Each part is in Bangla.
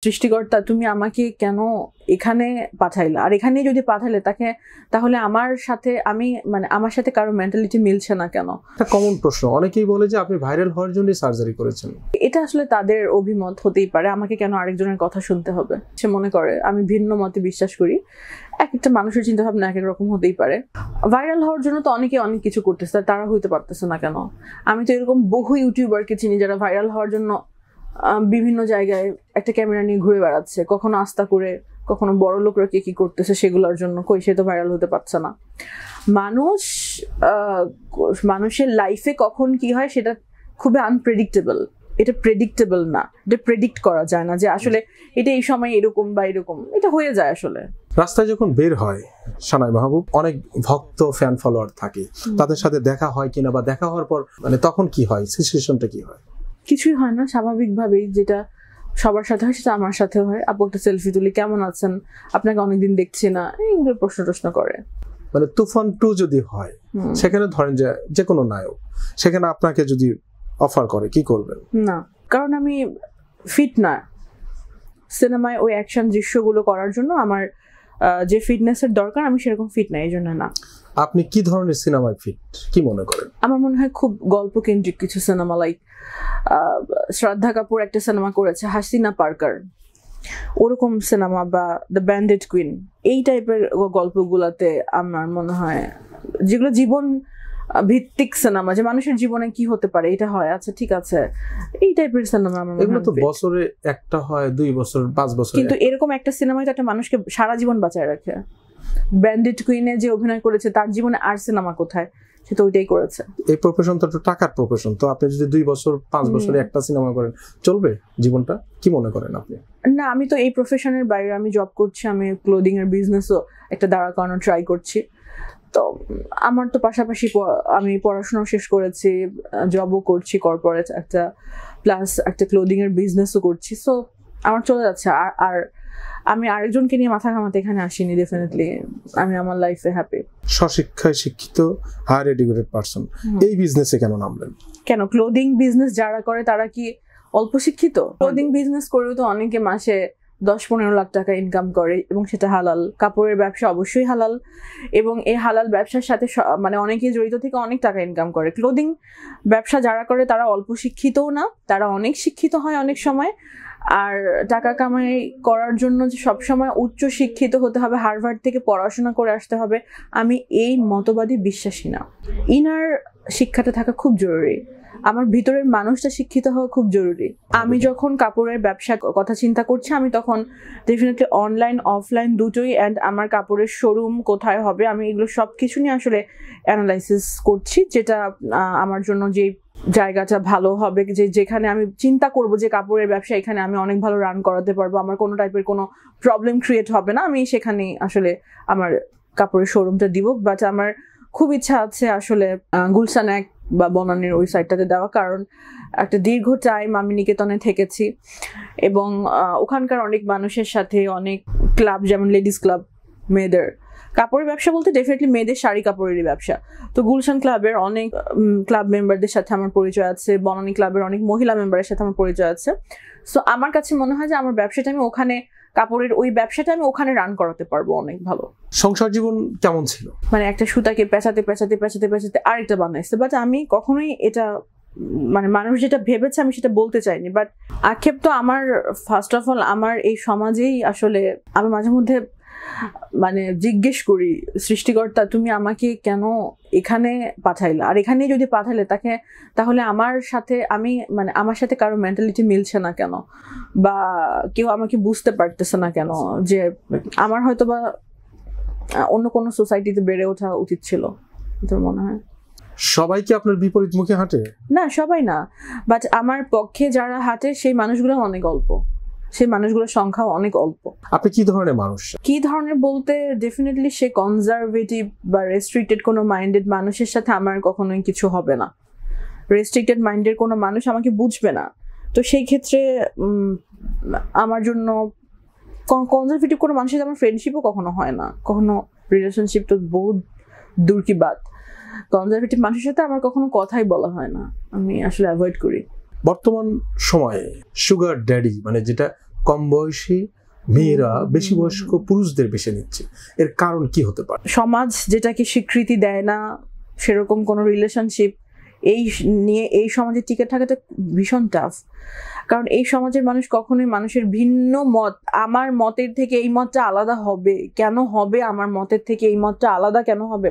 সৃষ্টিকর্তা তুমি আমাকে কেন এখানে পাঠাইলা, আর এখানে যদি পাঠালে তাহলে আমার সাথে আমার সাথে কারো মেন্টালিটি মিলছে না কেন? একটা কমন প্রশ্ন, অনেকেই বলে যে আপনি ভাইরাল হওয়ার জন্য সার্জারি করেছেন। এটা আসলে তাদের অভিমত হতেই পারে, আমাকে কেন আরেকজনের কথা শুনতে হবে? সে মনে করে আমি ভিন্ন মতে বিশ্বাস করি। এক একটা মানুষের চিন্তা ভাবনা এক এক রকম হতেই পারে। ভাইরাল হওয়ার জন্য তো অনেকে অনেক কিছু করতেছে, তারা হইতে পারতেছে না কেন? আমি তো এরকম বহু ইউটিউবারকে চিনি যারা ভাইরাল হওয়ার জন্য বিভিন্ন জায়গায় একটা ক্যামেরা নিয়ে ঘুরে বেড়াচ্ছে, কখনো আস্থা করে, কখনো বড় লোকরা কি করতেছে সেগুলোর জন্য। কই, সে তো ভাইরাল হতে পারছে না। মানুষের লাইফে কখন কি হয় সেটা খুবই আনপ্রেডিক্টেবল। এটা প্রেডিক্টেবল না, এটা প্রেডিক্ট করা যায় না যে আসলে এটা এই সময় এরকম বা এরকম, এটা হয়ে যায় আসলে। রাস্তায় যখন বের হয় সানাই মাহবুব, অনেক ভক্ত ফ্যান ফলোয়ার থাকে, তাদের সাথে দেখা হয় কিনা, বা দেখা হওয়ার পর তখন কি হয়, সিচুয়েশনটা কি হয়? কিছুই হয় না, স্বাভাবিকভাবেই যেটা সবার সাথে হয় সেটা আমার সাথে হয়। আপু একটা সেলফি তুলি, কেমন আছেন, আপনাকে অনেকদিন দেখছি না, এইগুলো প্রশ্ন করে। তুফান 2 যদি হয়, সেখানে ধরেন যে কোনো নায়ক সেখানে আপনাকে যদি অফার করে, কি করবেন? না, কারণ আমি ফিট না সিনেমায় ওই অ্যাকশন দৃশ্যগুলো করার জন্য। আমার যে ফিটনেসের দরকার আমি সেরকম ফিট না, এই জন্য না। আপনি কি ধরনের সিনেমায় ফিট কি মনে করেন? আমার মনে হয় খুব গল্প কেন্দ্রিক কিছু সিনেমা, লাইক শ্রদ্ধা কাপুর একটা সিনেমা করেছে হাসিনা পার্কার, ওরকম সিনেমা, বা দ্য ব্যান্ডেড কুইন, এই টাইপের গল্পগুলোতে আমার মনে হয়, যেগুলো জীবন ভিত্তিক সিনেমা, যে মানুষের জীবনে কি হতে পারে এটা হয়, আচ্ছা ঠিক আছে, এই টাইপের সিনেমা আমার মনে হয়। এগুলো তো বছরে একটা হয়, 2 বছর 5 বছর, কিন্তু এরকম একটা সিনেমায় তো একটা মানুষকে সারা জীবন বাঁচায় রাখে। ব্যান্ডেড কুইনে যে অভিনয় করেছে তার জীবনে আর সিনেমা কোথায়, সে তো ওইটাই করেছে। এই প্রফেশন তো একটা টাকার প্রফেশন, তো আপনি যদি 2 বছর 5 বছরে একটা সিনেমা করেন, চলবে জীবনটা? কি মনে করেন আপনি? না, আমি তো এই প্রফেশনের বাইরে আমি জব করছি, আমি ক্লোদিং এর বিজনেসও একটা দাঁড়া করানোর ট্রাই করছি। তো আমার তো পাশাপাশি আমি পড়াশোনা শেষ করেছি, জবও করছি কর্পোরেট একটা, প্লাস একটা ক্লোদিং এর বিজনেসও করছি। সো আমার চলে যাচ্ছে। আর আমি আরেকজনকে নিয়ে মাথা ঘামাতে এখানে আসিনি। ডেফিনেটলি আমি আমার লাইফে হ্যাপি। স্বশিক্ষায় শিক্ষিত, হায়ার এডুকেটেড পারসন, এই বিজনেসে কেন নামলেন? কেন, ক্লোদিং বিজনেস যারা করে তারা কি অল্প শিক্ষিত? ক্লোদিং বিজনেস করেও তো অনেকে মাসে 10-15 লাখ টাকা ইনকাম করে, এবং সেটা হালাল। কাপড়ের ব্যবসা অবশ্যই হালাল, এবং এই হালাল ব্যবসার সাথে অনেকে জড়িত থেকে অনেক টাকা ইনকাম করে। ক্লোদিং ব্যবসা যারা করে তারা অল্প শিক্ষিতও না, তারা অনেক শিক্ষিত হয় অনেক সময়। আর টাকা কামাই করার জন্য যে সবসময় উচ্চ শিক্ষিত হতে হবে, হার্ভার্ড থেকে পড়াশোনা করে আসতে হবে, আমি এই মতবাদে বিশ্বাসী না। ইনার শিক্ষাটা থাকা খুব জরুরি, আমার ভিতরের মানুষটা শিক্ষিত হওয়া খুব জরুরি। আমি যখন কাপড়ের ব্যবসার কথা চিন্তা করছি, আমি তখন ডেফিনেটলি অনলাইন অফলাইন দুটোই, অ্যান্ড আমার কাপড়ের শোরুম কোথায় হবে, আমি এগুলো সব কিছু নিয়ে আসলে অ্যানালাইসিস করছি, যেটা আমার জন্য যে জায়গাটা ভালো হবে, যেখানে আমি চিন্তা করব যে কাপড়ের ব্যবসা এখানে আমি অনেক ভালো রান করাতে পারবো, আমার কোনো টাইপের কোনো প্রবলেম ক্রিয়েট হবে না, আমি সেখানে আসলে আমার কাপড়ের শোরুমটা দিব। বাট আমার খুব ইচ্ছা আছে আসলে গুলশান এক বা বনানীর ওই সাইডটাতে দেওয়া, কারণ একটা দীর্ঘ টাইম আমি নিকেতনে থেকেছি, এবং ওখানকার অনেক মানুষের সাথে অনেক ক্লাব, যেমন লেডিস ক্লাব, মেয়েদের কাপড়ের ব্যবসা বলতে ডেফিনেটলি মেয়েদের শাড়ি কাপড়েরই ব্যবসা। তো গুলশান ক্লাবের অনেক ক্লাব মেম্বারদের সাথে আমার পরিচয় আছে, বনানী ক্লাবের অনেক মহিলা মেম্বারের সাথে আমার পরিচয় আছে। সো আমার কাছে মনে হয় যে আমার ব্যবসাটা আমি ওখানে, কাপড়ের ওই ব্যবসাটা আমি ওখানে রান করাতে পারবো অনেক ভালো। সংসার জীবন কেমন ছিল? একটা সুতাকে পেঁচাতে পেঁচাতে পেঁচাতে পেঁচাতে আরেকটা বানাইছে, বাট আমি কখনোই এটা মানুষ যেটা ভেবেছে আমি সেটা বলতে চাইনি। বাট আক্ষেপ তো আমার, ফার্স্ট অফ অল আমার এই সমাজেই আসলে, আমি মাঝে মধ্যে জিজ্ঞেস করি, সৃষ্টিকর্তা তুমি আমাকে কেন এখানে পাঠাইলা, আর এখানে যদি পাঠালে তাহলে আমার সাথে আমার সাথে কারো মেন্টালিটি মিলছে না কেন, বা কেউ আমাকে বুঝতে পারতেছে না কেন, যে আমার হয়তো বা অন্য কোনো সোসাইটিতে বেড়ে ওঠা উচিত ছিল। তোর মনে হয় সবাই কি আপনার বিপরীত মুখে হাঁটে? না, সবাই না, বাট আমার পক্ষে যারা হাঁটে সেই মানুষগুলো অনেক অল্প, সেই মানুষগুলোর সংখ্যাও অনেক অল্প। আপনি কি ধরনের মানুষ? কি ধরনের বলতে ডেফিনেটলি সে কনজারভেটিভ বা রেস্ট্রিক্টেড কোনো মাইন্ডেড মানুষের সাথে আমার কখনোই কিছু হবে না। রেস্ট্রিক্টেড মাইন্ডের কোনো মানুষ আমাকে বুঝবে না। তো সেই ক্ষেত্রে আমার জন্য কনজারভেটিভ কোনো মানুষের সাথে আমার ফ্রেন্ডশিপও কখনো হয় না, কখনো রিলেশনশিপ তো বহুত দূর কি বাত। কনজারভেটিভ মানুষের সাথে আমার কখনো কথাই বলা হয় না, আমি আসলে অ্যাভয়েড করি। বর্তমান সময়ে সুগার ড্যাডি যেটা কম বয়সী মেয়েরা বেশি বয়স্ক পুরুষদের বেছে নিচ্ছে, এর কারণ কি হতে পারে? সমাজ যেটাকে স্বীকৃতি দেয় না সেরকম কোনো রিলেশনশিপ এই নিয়ে এই সমাজে টিকে থাকাটা ভীষণ টাফ। কারণ এই সমাজের মানুষ কখনোই মানুষের ভিন্ন মত, আমার মতের থেকে এই মতটা আলাদা হবে কেন হবে, আমার মতের থেকে এই মতটা আলাদা কেন হবে,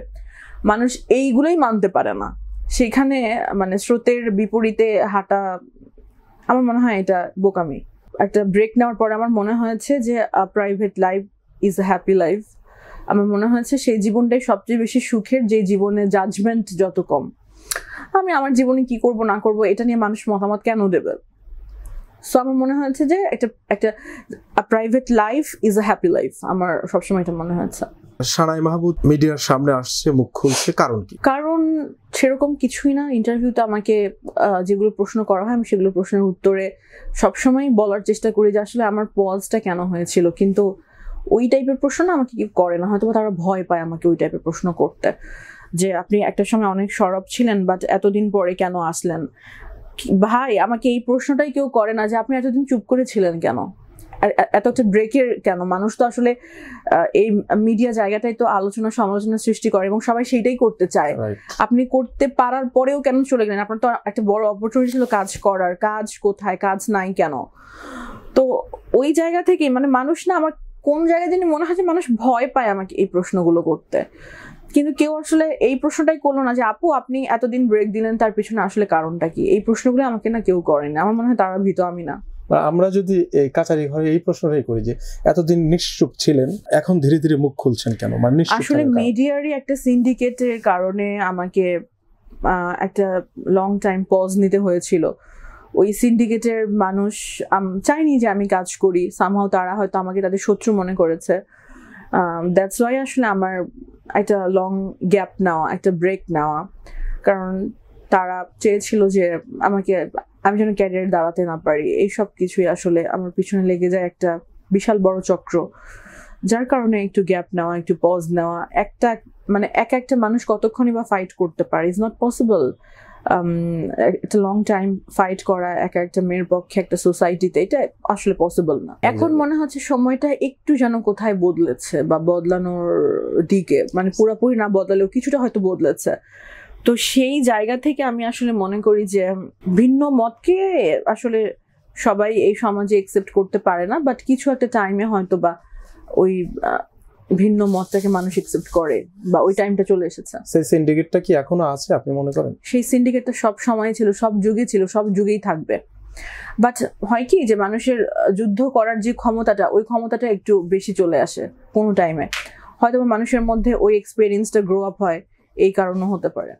মানুষ এইগুলোই মানতে পারে না। সেখানে মানে স্রোতের বিপরীতে হাঁটা আমার মনে হয় এটা বোকামি। একটা ব্রেক নেওয়ার পরে আমার মনে হয়েছে যে private life is a happy life. আমার মনে হয়েছে সেই জীবনটাই সবচেয়ে বেশি সুখের, যে জীবনে জাজমেন্ট যত কম। আমি আমার জীবনে কি করব না করব এটা নিয়ে মানুষ মতামত কেন দেবে। সো আমার মনে হয়েছে যে একটা private life is a happy life, আমার সবসময় এটা মনে হয়েছে। সানাই মাহমুদ মিডিয়ার সামনে আসছে, মুখ খুলছে, কারণ কি? কারণ সেরকম কিছুই না। ইন্টারভিউতে আমাকে যেগুলো প্রশ্ন করা হয় আমি সেগুলো প্রশ্নের উত্তরে সবসময় বলার চেষ্টা করি যে আসলে আমার পজটা কেন হয়েছিল, কিন্তু ওই টাইপের প্রশ্ন না আমাকে কেউ করে না, হয়তো তারা ভয় পায় আমাকে ওই টাইপের প্রশ্ন করতে, যে আপনি একটা সময় অনেক সরব ছিলেন বাট এতদিন পরে কেন আসলেন। ভাই আমাকে এই প্রশ্নটাই কেউ করে না যে আপনি এতদিন চুপ করে ছিলেন কেন, এত একটা ব্রেকের কেন। মানুষ তো আসলে এই মিডিয়া জায়গাটাই তো আলোচনা সমালোচনা সৃষ্টি করে এবং সবাই সেইটাই করতে চায়। আপনি করতে পারার পরেও কেন চলে গেলেন? আপনার তো একটা বড় অপরচুনিটি ছিল কাজ করার, কাজ কোথায়, কাজ নাই কেন? তো ওই জায়গা থেকে মানে মানুষ না, আমার কোন জায়গায় জানি মনে হয় যে মানুষ ভয় পায় আমাকে এই প্রশ্নগুলো করতে, কিন্তু কেউ আসলে এই প্রশ্নটাই করলো না যে আপু আপনি এতদিন ব্রেক দিলেন তার পিছনে আসলে কারণটা কি। এই প্রশ্নগুলো আমাকে না কেউ করেনি, আমার মনে হয় তারা ভীত, আমি না। আমরা যদি এই কাচারি ঘরে এই প্রশ্নটাই করি যে এতদিন নিশ্চুপ ছিলেন, এখন ধীরে ধীরে মুখ খুলছেন কেন? মানে আসলে মিডিয়ারই একটা সিন্ডিকেটের কারণে আমাকে একটা লং টাইম পজ নিতে হয়েছিল। ওই সিন্ডিকেটের মানুষ চাইনি যে আমি কাজ করি, সামহাও তারা হয়তো আমাকে তাদের শত্রু মনে করেছে। দ্যাটস ওয়াই আসলে আমার একটা লং গ্যাপ নেওয়া, একটা ব্রেক নেওয়া, কারণ তারা চেয়েছিল যে আমি যেন ক্যারিয়ার দাঁড়াতে না পারি। এইসব কিছুই আসলে আমার পিছনে লেগে যায় একটা বিশাল বড় চক্র, যার কারণে একটু গ্যাপ নেওয়া, একটু পজ নেওয়া। একটা মানুষ কতক্ষণই বা ফাইট করতে পারে, ইজ নট পসিবল। একটা লং টাইম ফাইট করা একটা মেয়ের পক্ষে একটা সোসাইটিতে, এটা আসলে পসিবল না। এখন মনে হচ্ছে সময়টা একটু যেন কোথায় বদলেছে বা বদলানোর দিকে, মানে পুরোপুরি না বদলালেও কিছুটা হয়তো বদলেছে। তো সেই জায়গা থেকে আমি আসলে মনে করি যে ভিন্ন মতকে আসলে সবাই এই সমাজে একসেপ্ট করতে পারে না, বাট কিছু একটা টাইমে হয়তো বা ওই ভিন্ন মতটাকে মানুষ একসেপ্ট করে বা ওই টাইমটা চলে এসেছে। সেই সিন্ডিকেটটা কি এখনো আছে আপনি মনে করেন? সেই সিন্ডিকেটটা সব সময় ছিল, সব যুগে ছিল, সব যুগেই থাকবে। বাট হয় কি যে মানুষের যুদ্ধ করার যে ক্ষমতাটা, ওই ক্ষমতাটা একটু বেশি চলে আসে কোনো টাইমে, হয়তো মানুষের মধ্যে ওই এক্সপেরিয়েন্সটা গ্রো আপ হয়, এই কারণও হতে পারে।